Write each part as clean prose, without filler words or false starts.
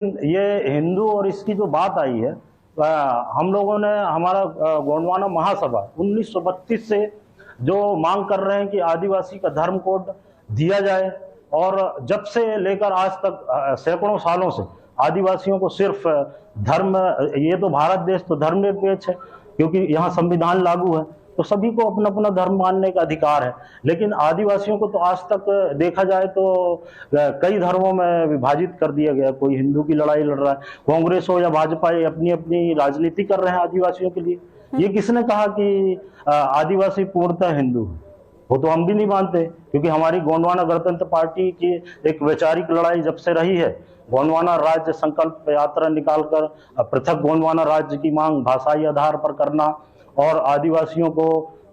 ये हिंदू और इसकी जो बात आई है, हम लोगों ने हमारा गोंडवाना महासभा 1932 से जो मांग कर रहे हैं कि आदिवासी का धर्म कोड दिया जाए, और जब से लेकर आज तक सैकड़ों सालों से आदिवासियों को सिर्फ धर्म, ये तो भारत देश तो धर्मनिरपेक्ष है क्योंकि यहाँ संविधान लागू है, तो सभी को अपना अपना धर्म मानने का अधिकार है। लेकिन आदिवासियों को तो आज तक देखा जाए तो कई धर्मों में विभाजित कर दिया गया। कोई हिंदू की लड़ाई लड़ रहा है, कांग्रेस हो या भाजपा, ये अपनी अपनी राजनीति कर रहे हैं आदिवासियों के लिए। ये किसने कहा कि आदिवासी पूर्णतः हिंदू है? वो तो हम भी नहीं मानते, क्योंकि हमारी गोंडवाना गणतंत्र पार्टी की एक वैचारिक लड़ाई जब से रही है, गोंडवाना राज्य संकल्प यात्रा निकालकर पृथक गोंडवाना राज्य की मांग भाषाई आधार पर करना, और आदिवासियों को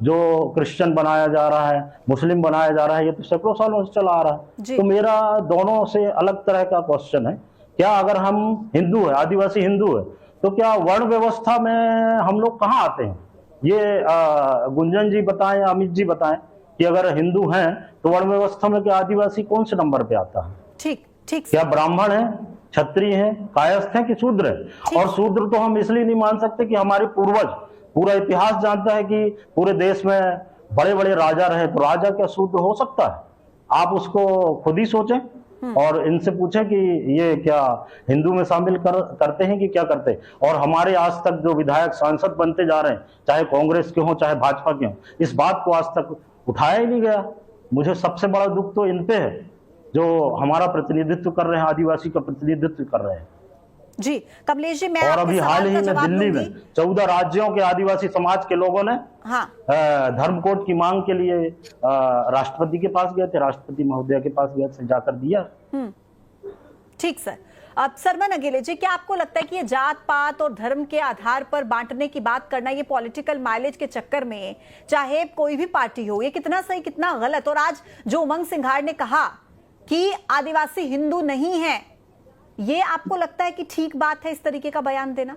जो क्रिश्चियन बनाया जा रहा है, मुस्लिम बनाया जा रहा है, ये तो सैकड़ों सालों से चला आ रहा है। तो मेरा दोनों से अलग तरह का क्वेश्चन है, क्या अगर हम हिंदू है, आदिवासी हिंदू है, तो क्या वर्ण व्यवस्था में हम लोग कहाँ आते हैं? ये गुंजन जी बताएं, अमित जी बताएं कि अगर हिंदू हैं तो वर्ण व्यवस्था में क्या आदिवासी कौन से नंबर पे आता है? ठीक, क्या ब्राह्मण है, क्षत्रिय है, कायस्थ है कि शूद्र है? और शूद्र तो हम इसलिए नहीं मान सकते कि हमारे पूर्वज, पूरा इतिहास जानता है कि पूरे देश में बड़े बड़े राजा रहे, तो राजा क्या शूद्र हो सकता है? आप उसको खुद ही सोचें और इनसे पूछें कि ये क्या हिंदू में शामिल करते हैं कि क्या करते हैं। और हमारे आज तक जो विधायक सांसद बनते जा रहे हैं, चाहे कांग्रेस के हों चाहे भाजपा के हों, इस बात को आज तक उठाया ही नहीं गया। मुझे सबसे बड़ा दुख तो इन पे है जो हमारा प्रतिनिधित्व कर रहे हैं, आदिवासी का प्रतिनिधित्व कर रहे हैं। जी कमलेश जी, मैं और अभी हाल ही में दिल्ली में 14 राज्यों के आदिवासी समाज के लोगों ने धर्म कोड की मांग के लिए राष्ट्रपति के पास गए थे, राष्ट्रपति महोदय के पास गए थे, जाकर दिया। ठीक सर। अब सरमन अगेले जी, क्या आपको लगता है कि ये जात पात और धर्म के आधार पर बांटने की बात करना, ये पॉलिटिकल माइलेज के चक्कर में, चाहे कोई भी पार्टी हो, ये कितना सही कितना गलत? और आज जो उमंग सिंघार ने कहा कि आदिवासी हिंदू नहीं है, ये आपको लगता है कि ठीक बात है इस तरीके का बयान देना?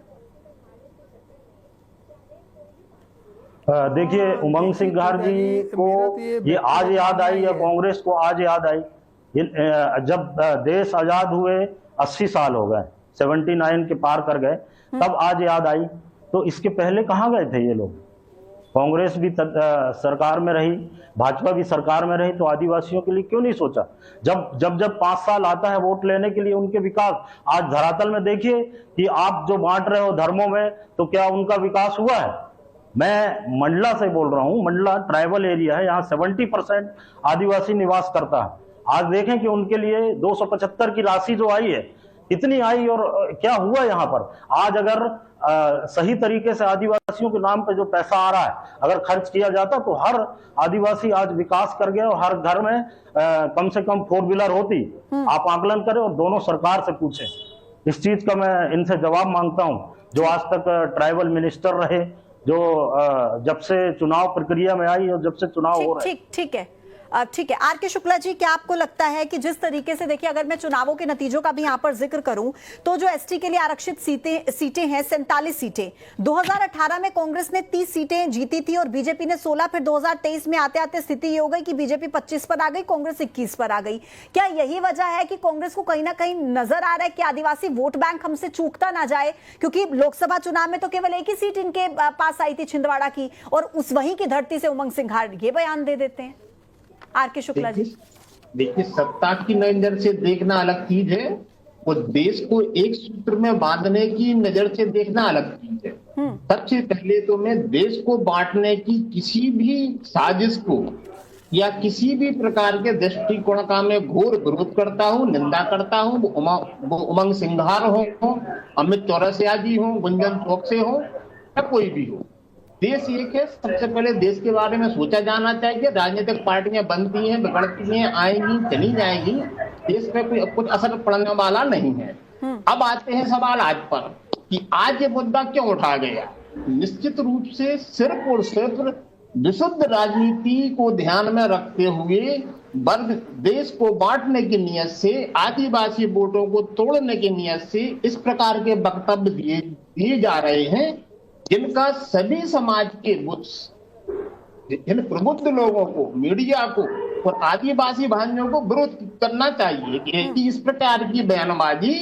देखिए, उमंग सिंघार जी को ये आज याद आई या कांग्रेस को आज याद आई? जब देश आजाद हुए 80 साल हो गए, 79 के पार कर गए, तब आज याद आई। तो इसके पहले कहाँ गए थे ये लोग? कांग्रेस भी सरकार में रही, भाजपा भी सरकार में रही, तो आदिवासियों के लिए क्यों नहीं सोचा? जब 5 साल आता है वोट लेने के लिए उनके विकास, आज धरातल में देखिए कि आप जो बांट रहे हो धर्मों में, तो क्या उनका विकास हुआ है? मैं मंडला से बोल रहा हूं, मंडला ट्राइबल एरिया है, यहाँ 70% आदिवासी निवास करता है। आज देखें कि उनके लिए 275 की राशि जो आई है, कितनी आई और क्या हुआ यहाँ पर? आज अगर सही तरीके से आदिवासियों के नाम पे जो पैसा आ रहा है अगर खर्च किया जाता तो हर आदिवासी आज विकास कर गया, और हर घर में कम से कम 4 व्हीलर होती। आप आकलन करें और दोनों सरकार से पूछें। इस चीज का मैं इनसे जवाब मांगता हूं, जो आज तक ट्राइबल मिनिस्टर रहे, जो जब से चुनाव प्रक्रिया में आई और जब से चुनाव हो रहा है। ठीक है, ठीक है। आर के शुक्ला जी, क्या आपको लगता है कि जिस तरीके से, देखिए अगर मैं चुनावों के नतीजों का भी यहाँ पर जिक्र करूं, तो जो एसटी के लिए आरक्षित सीटें हैं 47 सीटें, 2018 में कांग्रेस ने 30 सीटें जीती थी और बीजेपी ने 16, फिर 2023 में आते आते स्थिति ये हो गई कि बीजेपी 25 पर आ गई, कांग्रेस 21 पर आ गई। क्या यही वजह है कि कांग्रेस को कहीं ना कहीं नजर आ रहा है कि आदिवासी वोट बैंक हमसे चूकता ना जाए? क्योंकि लोकसभा चुनाव में तो केवल एक ही सीट इनके पास आई थी, छिंदवाड़ा की, और उस वहीं की धरती से उमंग सिंघार ये बयान दे देते हैं। आर के शुक्ला जी, देखिए, सत्ता की नजर से देखना अलग चीज है और देश को एक सूत्र में बांधने की नजर से देखना अलग चीज है। सबसे पहले तो मैं देश को बांटने की किसी भी साजिश को या किसी भी प्रकार के दृष्टिकोण का मैं घोर विरोध करता हूँ, निंदा करता हूँ। वो उमंग सिंघार हो, अमित चौरसिया जी हो, गुंजन चौकसे हो या कोई भी हो, देश एक है। सबसे पहले देश के बारे में सोचा जाना चाहिए। राजनीतिक पार्टियां बनती हैं, बिगड़ती हैं, आएंगी, चली जाएंगी, देश पे कोई कुछ असर पड़ने वाला नहीं है। अब आते हैं सवाल आज पर कि आज ये मुद्दा क्यों उठा गया। निश्चित रूप से सिर्फ और सिर्फ विशुद्ध राजनीति को ध्यान में रखते हुए वर्ग देश को बांटने की नियत से, आदिवासी वोटों को तोड़ने की नियत से इस प्रकार के वक्तव्य दिए जा रहे हैं, जिनका सभी समाज के जिन प्रबुद्ध लोगों को, मीडिया को और आदिवासी भाइयों को विरोध करना चाहिए कि इस प्रकार की बयानबाजी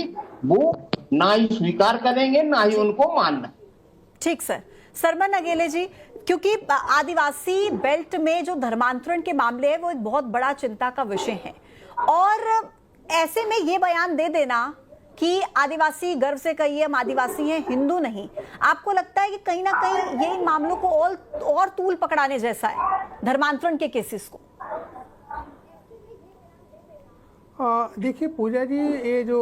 वो ना ही स्वीकार करेंगे ना ही उनको मानना। ठीक सर। सरमन अगेले जी, क्योंकि आदिवासी बेल्ट में जो धर्मांतरण के मामले हैं वो एक बहुत बड़ा चिंता का विषय है, और ऐसे में ये बयान दे देना कि आदिवासी गर्व से कहिए हम आदिवासी हैं, हिंदू नहीं, आपको लगता है कि कहीं ना कहीं ये इन मामलों को और तूल पकड़ाने जैसा है धर्मांतरण के केसेस को? देखिए पूजा जी, ये जो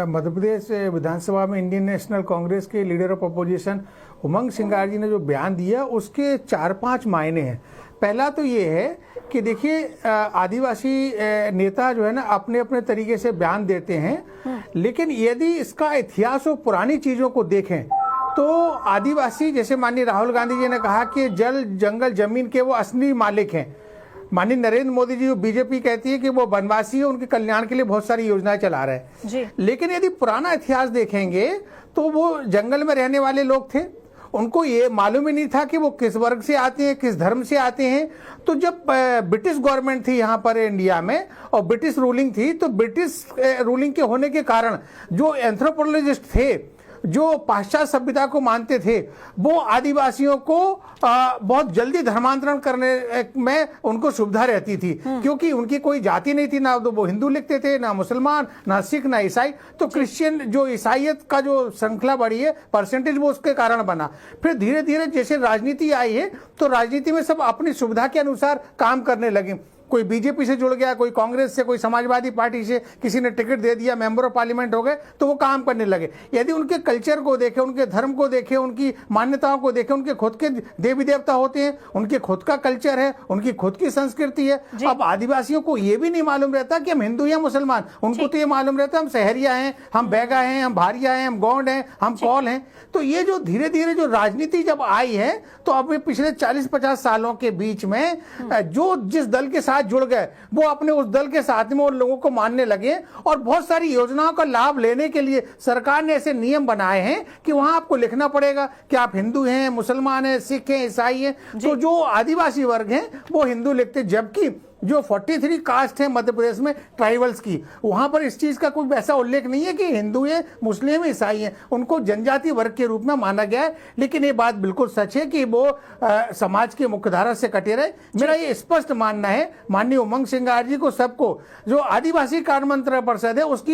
मध्य प्रदेश विधानसभा में इंडियन नेशनल कांग्रेस के लीडर ऑफ अपोजिशन उमंग सिंगार जी ने जो बयान दिया उसके 4-5 मायने हैं। पहला तो ये है कि देखिए आदिवासी नेता जो है ना अपने अपने तरीके से बयान देते हैं, लेकिन यदि इसका इतिहास और पुरानी चीज़ों को देखें तो आदिवासी, जैसे माननीय राहुल गांधी जी ने कहा कि जल जंगल जमीन के वो असली मालिक हैं। माननीय नरेंद्र मोदी जी, बीजेपी कहती है कि वो वनवासी है, उनके कल्याण के लिए बहुत सारी योजनाएं चला रहे हैं जी। लेकिन यदि पुराना इतिहास देखेंगे तो वो जंगल में रहने वाले लोग थे, उनको ये मालूम ही नहीं था कि वो किस वर्ग से आते हैं, किस धर्म से आते हैं। तो जब ब्रिटिश गवर्नमेंट थी यहाँ पर इंडिया में और ब्रिटिश रूलिंग थी, तो ब्रिटिश रूलिंग के होने के कारण जो एंथ्रोपोलॉजिस्ट थे, जो पाश्चात्य सभ्यता को मानते थे, वो आदिवासियों को बहुत जल्दी धर्मांतरण करने में उनको सुविधा रहती थी, क्योंकि उनकी कोई जाति नहीं थी, ना तो वो हिंदू लिखते थे, ना मुसलमान, ना सिख, ना ईसाई। तो क्रिश्चियन जो ईसाइयत का जो श्रृंखला बढ़ी है, परसेंटेज, वो उसके कारण बना। फिर धीरे धीरे जैसे राजनीति आई है तो राजनीति में सब अपनी सुविधा के अनुसार काम करने लगे। कोई बीजेपी से जुड़ गया, कोई कांग्रेस से, कोई समाजवादी पार्टी से, किसी ने टिकट दे दिया, मेंबर ऑफ पार्लियामेंट हो गए, तो वो काम करने लगे। यदि उनके कल्चर को देखें, उनके धर्म को देखें, उनकी मान्यताओं को देखें, उनके खुद के देवी देवता होते हैं, उनके खुद का कल्चर है, उनकी खुद की संस्कृति है। अब आदिवासियों को ये भी नहीं मालूम रहता कि हम हिंदू या मुसलमान, उनको तो ये मालूम रहता है हम सहरिया हैं, हम बैगा हैं, हम भारिया हैं, हम गौंड हैं, हम कौल हैं। तो ये जो धीरे धीरे जो राजनीति जब आई है, तो अब पिछले 40-50 सालों के बीच में जो जिस दल के साथ जुड़ गए वो अपने उस दल के साथ में उन लोगों को मानने लगे, और बहुत सारी योजनाओं का लाभ लेने के लिए सरकार ने ऐसे नियम बनाए हैं कि वहां आपको लिखना पड़ेगा कि आप हिंदू हैं, मुसलमान हैं, सिख हैं, ईसाई हैं। तो जो आदिवासी वर्ग हैं वो हिंदू लिखते, जबकि जो 43 कास्ट है मध्य प्रदेश में ट्राइबल्स की, वहां पर इस चीज का कोई वैसा उल्लेख नहीं है कि हिंदू है, मुस्लिम है, ईसाई है, उनको जनजाति वर्ग के रूप में माना गया है। लेकिन ये बात बिल्कुल सच है कि वो समाज के मुख्यधारा से कटे रहे। मेरा ये स्पष्ट मानना है, माननीय उमंग सिंगार जी को, सबको, जो आदिवासी कार्य मंत्रिमंडल परिषद है उसकी